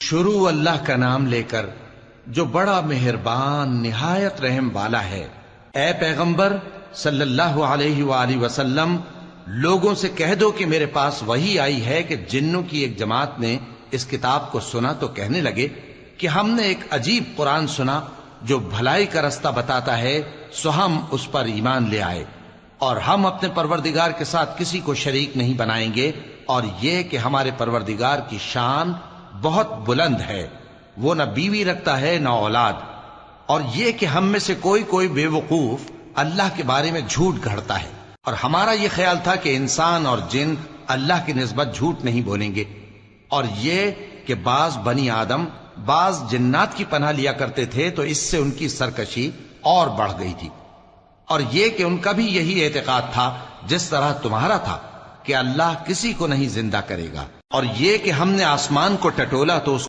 شروع اللہ کا نام لے کر جو بڑا مہربان نہایت رحم والا ہے۔ اے پیغمبر صلی اللہ علیہ وآلہ وسلم، لوگوں سے کہہ دو کہ میرے پاس وحی آئی ہے کہ جنوں کی ایک جماعت نے اس کتاب کو سنا تو کہنے لگے کہ ہم نے ایک عجیب قرآن سنا جو بھلائی کا رستہ بتاتا ہے، سو ہم اس پر ایمان لے آئے، اور ہم اپنے پروردگار کے ساتھ کسی کو شریک نہیں بنائیں گے، اور یہ کہ ہمارے پروردگار کی شان بہت بلند ہے، وہ نہ بیوی رکھتا ہے نہ اولاد، اور یہ کہ ہم میں سے کوئی بے وقوف اللہ کے بارے میں جھوٹ گھڑتا ہے، اور ہمارا یہ خیال تھا کہ انسان اور جن اللہ کی نسبت جھوٹ نہیں بولیں گے، اور یہ کہ بعض بنی آدم بعض جنات کی پناہ لیا کرتے تھے تو اس سے ان کی سرکشی اور بڑھ گئی تھی، اور یہ کہ ان کا بھی یہی اعتقاد تھا جس طرح تمہارا تھا کہ اللہ کسی کو نہیں زندہ کرے گا، اور یہ کہ ہم نے آسمان کو ٹٹولا تو اس